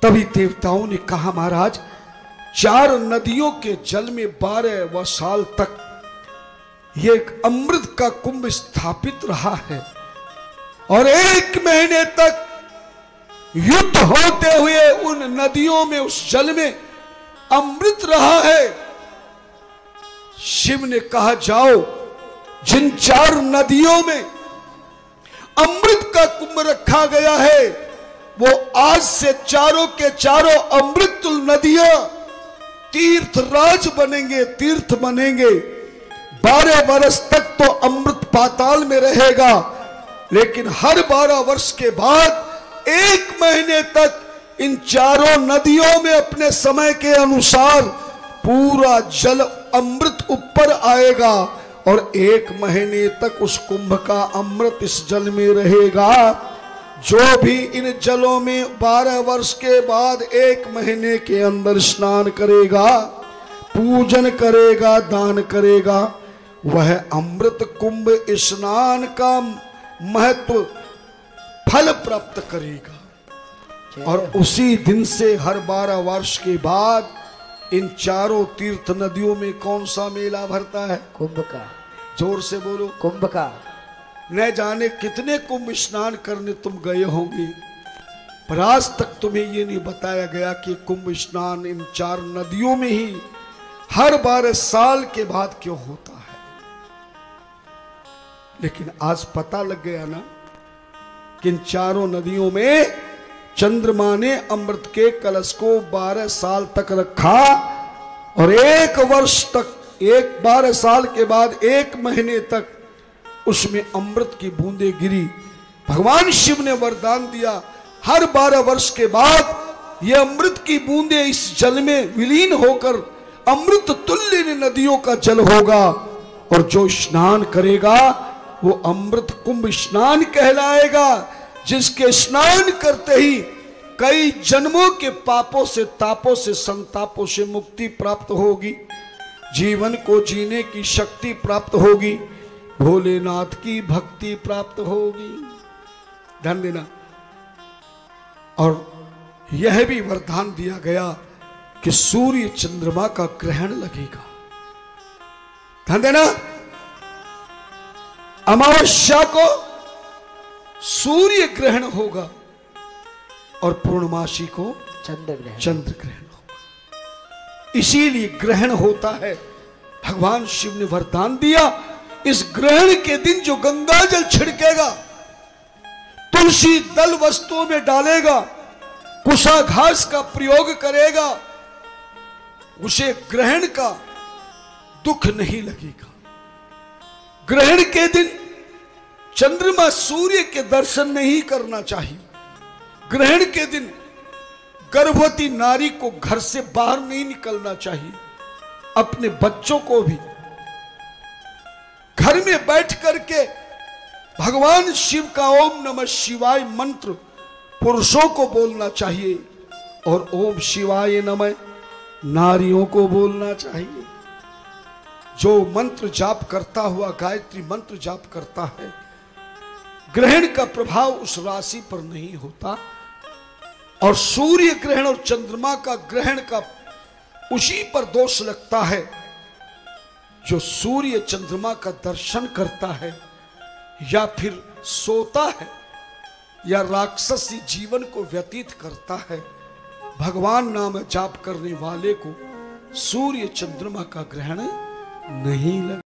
तभी देवताओं ने कहा, महाराज 4 नदियों के जल में 12 साल तक ये एक अमृत का कुंभ स्थापित रहा है और 1 महीने तक युद्ध होते हुए उन नदियों में, उस जल में अमृत रहा है। शिव ने कहा, जाओ जिन 4 नदियों में अमृत का कुंभ रखा गया है वो आज से चारों के चारों अमृत नदियां तीर्थराज बनेंगे, तीर्थ बनेंगे। 12 वर्ष तक तो अमृत पाताल में रहेगा, लेकिन हर 12 वर्ष के बाद 1 महीने तक इन चारों नदियों में अपने समय के अनुसार पूरा जल अमृत ऊपर आएगा और 1 महीने तक उस कुंभ का अमृत इस जल में रहेगा। जो भी इन जलों में 12 वर्ष के बाद 1 महीने के अंदर स्नान करेगा, पूजन करेगा, दान करेगा, वह अमृत कुंभ स्नान का महत्व फल प्राप्त करेगा। और उसी दिन से हर 12 वर्ष के बाद इन चारों तीर्थ नदियों में कौन सा मेला भरता है? कुंभ का। जोर से बोलो। कुंभ का। न जाने कितने कुंभ स्नान करने तुम गए होंगे, पर आज तक तुम्हें ये नहीं बताया गया कि कुंभ स्नान इन 4 नदियों में ही हर 12 साल के बाद क्यों होता है। लेकिन आज पता लग गया ना कि इन चारों नदियों में चंद्रमा ने अमृत के कलश को 12 साल तक रखा और 1 वर्ष तक, 12 साल के बाद 1 महीने तक उसमें अमृत की बूंदें गिरी। भगवान शिव ने वरदान दिया, हर 12 वर्ष के बाद ये अमृत की बूंदें इस जल में विलीन होकर अमृत तुल्य नदियों का जल होगा और जो स्नान करेगा वो अमृत कुंभ स्नान कहलाएगा, जिसके स्नान करते ही कई जन्मों के पापों से, तापों से, संतापों से मुक्ति प्राप्त होगी, जीवन को जीने की शक्ति प्राप्त होगी, भोलेनाथ की भक्ति प्राप्त होगी। ध्यान देना। और यह भी वरदान दिया गया कि सूर्य चंद्रमा का ग्रहण लगेगा। ध्यान देना। अमावस्या को सूर्य ग्रहण होगा और पूर्णमासी को चंद्र ग्रहण होगा। इसीलिए ग्रहण होता है। भगवान शिव ने वरदान दिया, इस ग्रहण के दिन जो गंगा जल छिड़केगा, तुलसी दल वस्तुओं में डालेगा, कुशा घास का प्रयोग करेगा, उसे ग्रहण का दुख नहीं लगेगा। ग्रहण के दिन चंद्रमा सूर्य के दर्शन नहीं करना चाहिए। ग्रहण के दिन गर्भवती नारी को घर से बाहर नहीं निकलना चाहिए। अपने बच्चों को भी घर में बैठ करके भगवान शिव का ओम नमः शिवाय मंत्र पुरुषों को बोलना चाहिए और ओम शिवाय नमः नारियों को बोलना चाहिए। जो मंत्र जाप करता हुआ गायत्री मंत्र जाप करता है, ग्रहण का प्रभाव उस राशि पर नहीं होता। और सूर्य ग्रहण और चंद्रमा का ग्रहण का उसी पर दोष लगता है जो सूर्य चंद्रमा का दर्शन करता है या फिर सोता है या राक्षसी जीवन को व्यतीत करता है। भगवान नाम जाप करने वाले को सूर्य चंद्रमा का ग्रहण नहीं लगता।